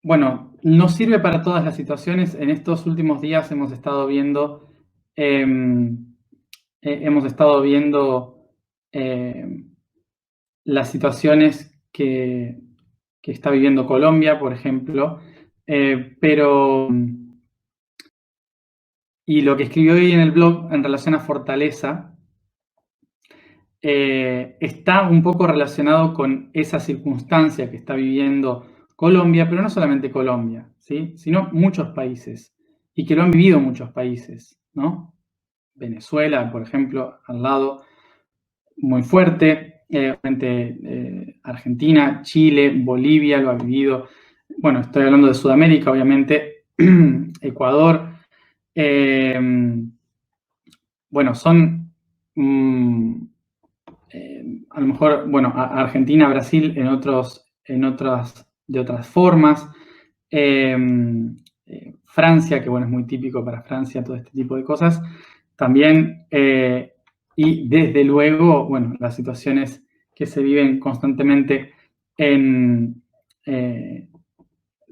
Bueno, no sirve para todas las situaciones. En estos últimos días hemos estado viendo, hemos estado viendo las situaciones que está viviendo Colombia, por ejemplo, pero y lo que escribí hoy en el blog en relación a Fortaleza está un poco relacionado con esa circunstancia que está viviendo Colombia, pero no solamente Colombia, ¿sí? Sino muchos países, y que lo han vivido muchos países, ¿no? Venezuela, por ejemplo, al lado, muy fuerte, Argentina, Chile, Bolivia lo ha vivido. Bueno, estoy hablando de Sudamérica, obviamente, Ecuador. Bueno, son a lo mejor, bueno, Argentina, Brasil de otras formas. Francia, que bueno, es muy típico para Francia todo este tipo de cosas. También, y desde luego, bueno, las situaciones que se viven constantemente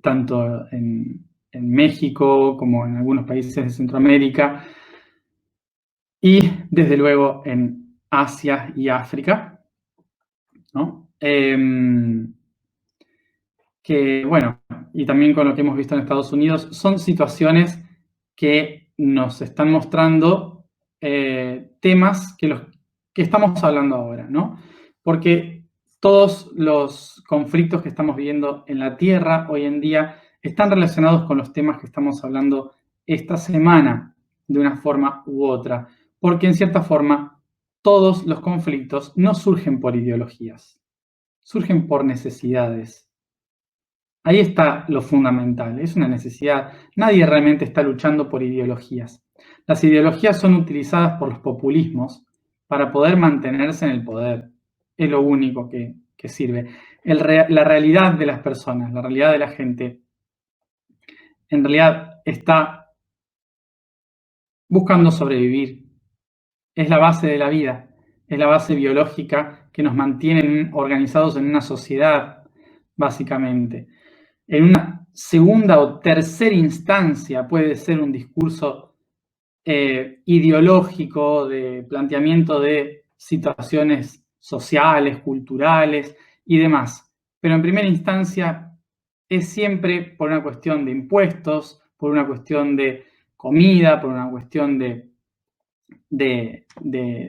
tanto en México como en algunos países de Centroamérica y desde luego en Asia y África, ¿no? Que bueno, y también con lo que hemos visto en Estados Unidos, son situaciones que nos están mostrando temas que estamos hablando ahora, ¿no? Porque todos los conflictos que estamos viviendo en la Tierra hoy en día están relacionados con los temas que estamos hablando esta semana, de una forma u otra, porque en cierta forma todos los conflictos no surgen por ideologías, surgen por necesidades. Ahí está lo fundamental, es una necesidad. Nadie realmente está luchando por ideologías. Las ideologías son utilizadas por los populismos para poder mantenerse en el poder. Es lo único que sirve. La realidad de las personas, la realidad de la gente, en realidad está buscando sobrevivir. Es la base de la vida, es la base biológica que nos mantiene organizados en una sociedad, básicamente. En una segunda o tercera instancia puede ser un discurso ideológico de planteamiento de situaciones sociales, culturales y demás. Pero en primera instancia es siempre por una cuestión de impuestos, por una cuestión de comida, por una cuestión de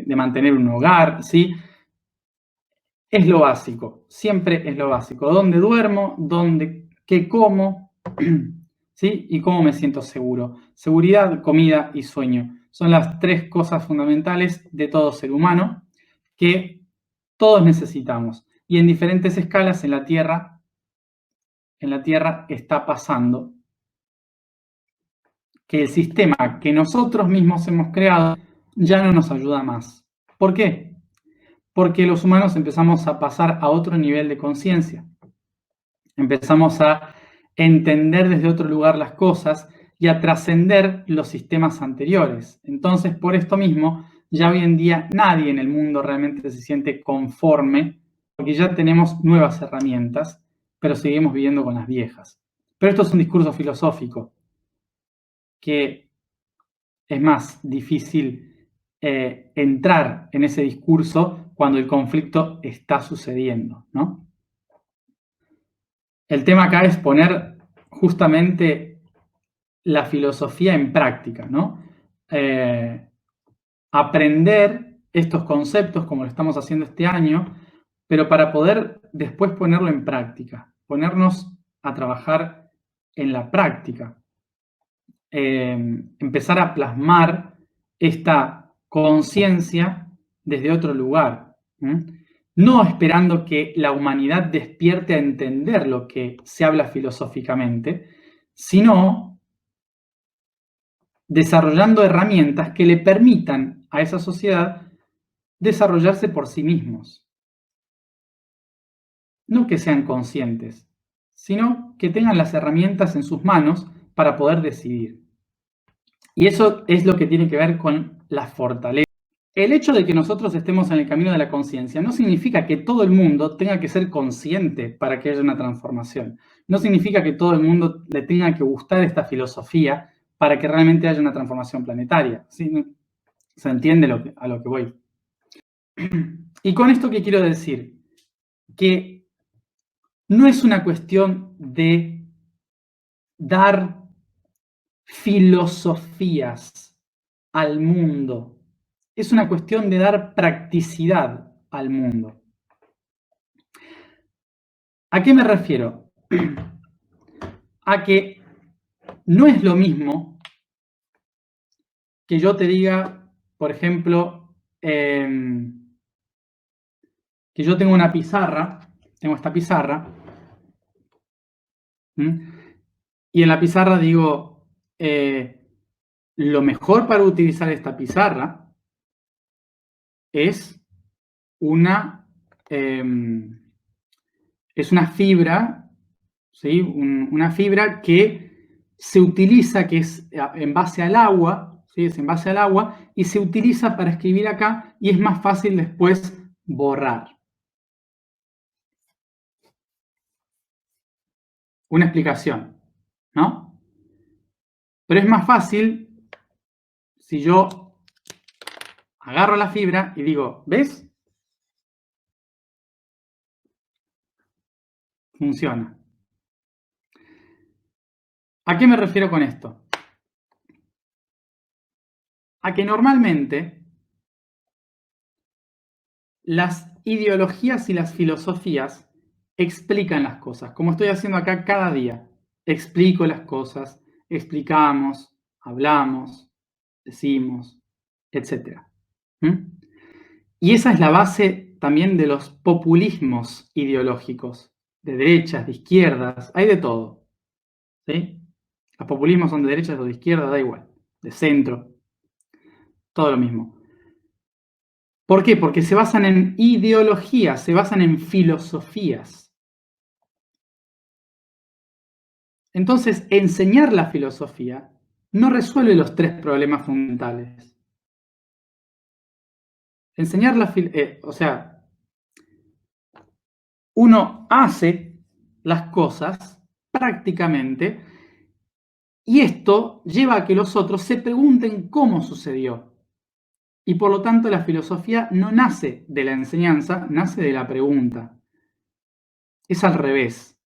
mantener un hogar, ¿sí? Es lo básico, siempre es lo básico. ¿Dónde duermo? ¿Qué como? ¿Sí? ¿Y cómo me siento seguro? Seguridad, comida y sueño. Son las tres cosas fundamentales de todo ser humano que todos necesitamos. Y en diferentes escalas en la Tierra está pasando que el sistema que nosotros mismos hemos creado ya no nos ayuda más. ¿Por qué? Porque los humanos empezamos a pasar a otro nivel de conciencia. Empezamos a entender desde otro lugar las cosas y a trascender los sistemas anteriores. Entonces, por esto mismo, ya hoy en día nadie en el mundo realmente se siente conforme, porque ya tenemos nuevas herramientas, pero seguimos viviendo con las viejas. Pero esto es un discurso filosófico que es más difícil entrar en ese discurso cuando el conflicto está sucediendo, ¿no? El tema acá es poner justamente la filosofía en práctica, ¿no? Aprender estos conceptos como lo estamos haciendo este año, pero para poder después ponerlo en práctica, ponernos a trabajar en la práctica, empezar a plasmar esta conciencia desde otro lugar. No esperando que la humanidad despierte a entender lo que se habla filosóficamente, sino desarrollando herramientas que le permitan a esa sociedad desarrollarse por sí mismos. No que sean conscientes, sino que tengan las herramientas en sus manos para poder decidir. Y eso es lo que tiene que ver con la fortaleza. el hecho de que nosotros estemos en el camino de la conciencia no significa que todo el mundo tenga que ser consciente para que haya una transformación. No significa que todo el mundo le tenga que gustar esta filosofía para que realmente haya una transformación planetaria. ¿Sí? ¿Se entiende a lo que voy? Y con esto, ¿qué quiero decir? Que no es una cuestión de dar filosofías al mundo. Es una cuestión de dar practicidad al mundo. ¿A qué me refiero? A que no es lo mismo que yo te diga, por ejemplo, que yo tengo una pizarra, tengo esta pizarra, y en la pizarra digo, lo mejor para utilizar esta pizarra es una fibra, ¿sí? Una fibra que se utiliza, que es en base al agua, ¿sí? Es en base al agua, y se utiliza para escribir acá, y es más fácil después borrar. Una explicación, ¿no? Pero es más fácil si yo agarro la fibra y digo, ¿ves? Funciona. ¿A qué me refiero con esto? A que normalmente las ideologías y las filosofías explican las cosas, como estoy haciendo acá cada día. Explico las cosas, explicamos, hablamos, decimos, etc. Y esa es la base también de los populismos ideológicos, de derechas, de izquierdas, hay de todo. ¿Sí? Los populismos son de derechas o de izquierdas, da igual, de centro, todo lo mismo. ¿Por qué? Porque se basan en ideologías, se basan en filosofías. Entonces, enseñar la filosofía no resuelve los tres problemas fundamentales. Enseñar o sea, uno hace las cosas prácticamente y esto lleva a que los otros se pregunten cómo sucedió. Y por lo tanto la filosofía no nace de la enseñanza, nace de la pregunta. Es al revés.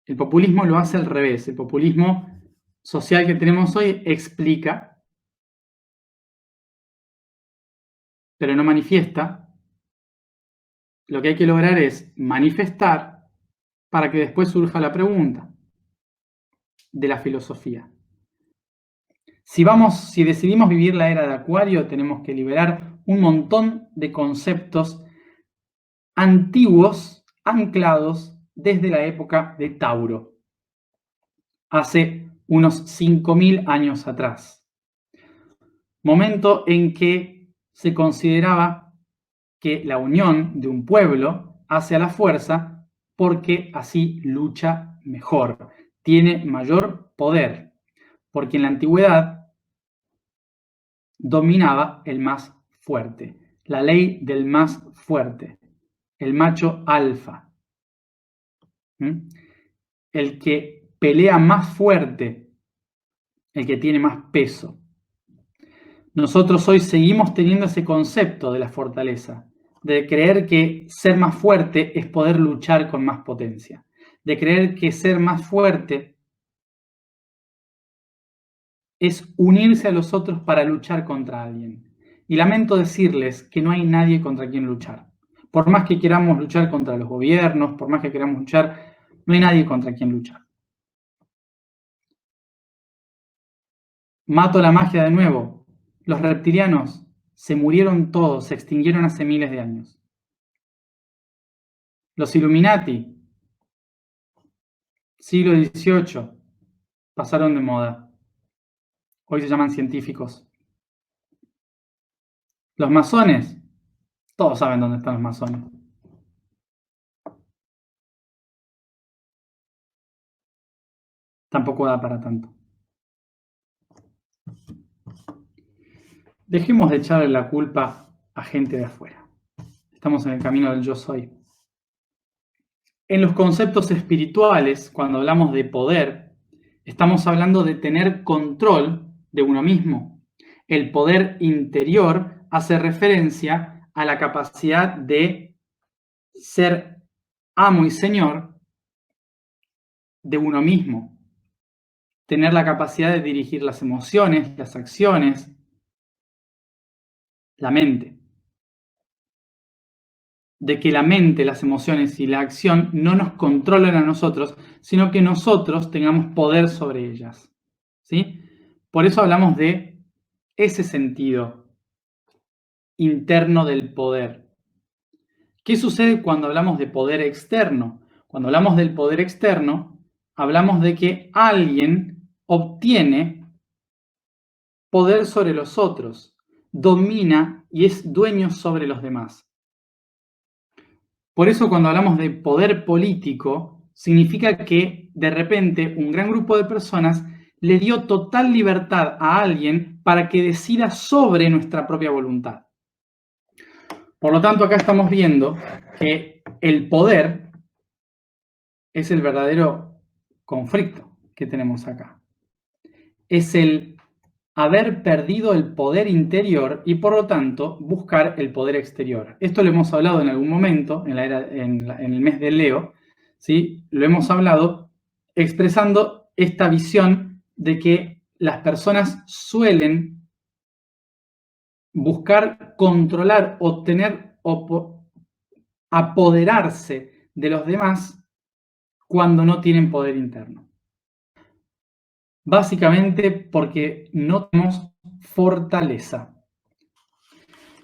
El populismo lo hace al revés. El populismo social que tenemos hoy explica, pero no manifiesta. Lo que hay que lograr es manifestar para que después surja la pregunta de la filosofía. Si decidimos vivir la era de Acuario, tenemos que liberar un montón de conceptos antiguos, anclados desde la época de Tauro, hace unos 5.000 años atrás. Momento en que se consideraba que la unión de un pueblo hace a la fuerza porque así lucha mejor, tiene mayor poder, porque en la antigüedad dominaba el más fuerte, la ley del más fuerte, el macho alfa. El que pelea más fuerte, el que tiene más peso. Nosotros hoy seguimos teniendo ese concepto de la fortaleza, de creer que ser más fuerte es poder luchar con más potencia, de creer que ser más fuerte es unirse a los otros para luchar contra alguien. Y lamento decirles que no hay nadie contra quien luchar. Por más que queramos luchar contra los gobiernos, por más que queramos luchar, no hay nadie contra quien luchar. Mato la magia de nuevo. Los reptilianos se murieron todos, se extinguieron hace miles de años. Los Illuminati, siglo XVIII, pasaron de moda. Hoy se llaman científicos. Los masones, todos saben dónde están los masones. Tampoco da para tanto. Dejemos de echarle la culpa a gente de afuera. Estamos en el camino del yo soy. En los conceptos espirituales, cuando hablamos de poder, estamos hablando de tener control de uno mismo. El poder interior hace referencia a la capacidad de ser amo y señor de uno mismo. Tener la capacidad de dirigir las emociones, las acciones, la mente. De que la mente, las emociones y la acción no nos controlen a nosotros, sino que nosotros tengamos poder sobre ellas. ¿Sí? Por eso hablamos de ese sentido interno del poder. ¿Qué sucede cuando hablamos de poder externo? Cuando hablamos del poder externo, hablamos de que alguien obtiene poder sobre los otros, domina y es dueño sobre los demás. Por eso cuando hablamos de poder político, significa que de repente un gran grupo de personas le dio total libertad a alguien para que decida sobre nuestra propia voluntad. Por lo tanto, acá estamos viendo que el poder es el verdadero conflicto que tenemos acá. Es el haber perdido el poder interior y por lo tanto buscar el poder exterior. Esto lo hemos hablado en algún momento, en el mes de Leo, ¿sí? Lo hemos hablado expresando esta visión de que las personas suelen buscar controlar, obtener o apoderarse de los demás cuando no tienen poder interno. Básicamente porque no tenemos fortaleza.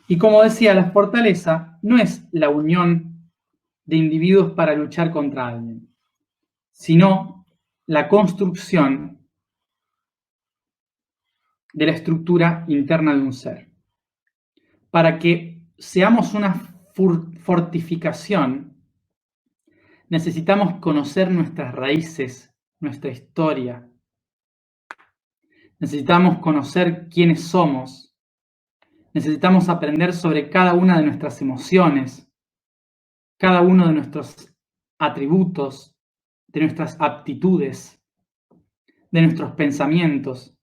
Y como decía, la fortaleza no es la unión de individuos para luchar contra alguien, sino la construcción de la estructura interna de un ser. Para que seamos una fortificación, necesitamos conocer nuestras raíces, nuestra historia. Necesitamos conocer quiénes somos. Necesitamos aprender sobre cada una de nuestras emociones, cada uno de nuestros atributos, de nuestras aptitudes, de nuestros pensamientos,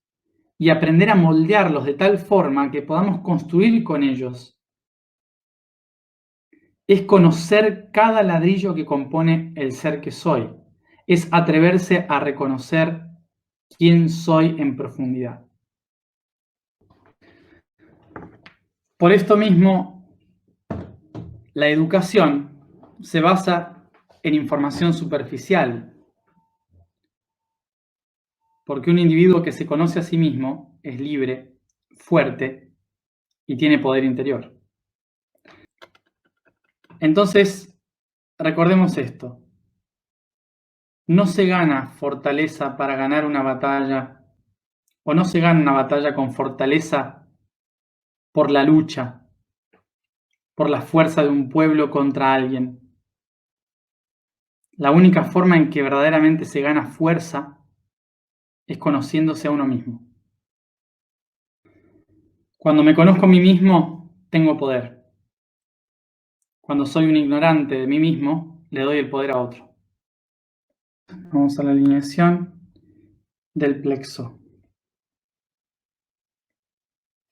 y aprender a moldearlos de tal forma que podamos construir con ellos. Es conocer cada ladrillo que compone el ser que soy. Es atreverse a reconocer quién soy en profundidad. Por esto mismo, la educación se basa en información superficial, porque un individuo que se conoce a sí mismo es libre, fuerte y tiene poder interior. Entonces, recordemos esto. No se gana fortaleza para ganar una batalla, o no se gana una batalla con fortaleza por la lucha, por la fuerza de un pueblo contra alguien. La única forma en que verdaderamente se gana fuerza es conociéndose a uno mismo. Cuando me conozco a mí mismo, tengo poder. Cuando soy un ignorante de mí mismo, le doy el poder a otro. Vamos a la alineación del plexo.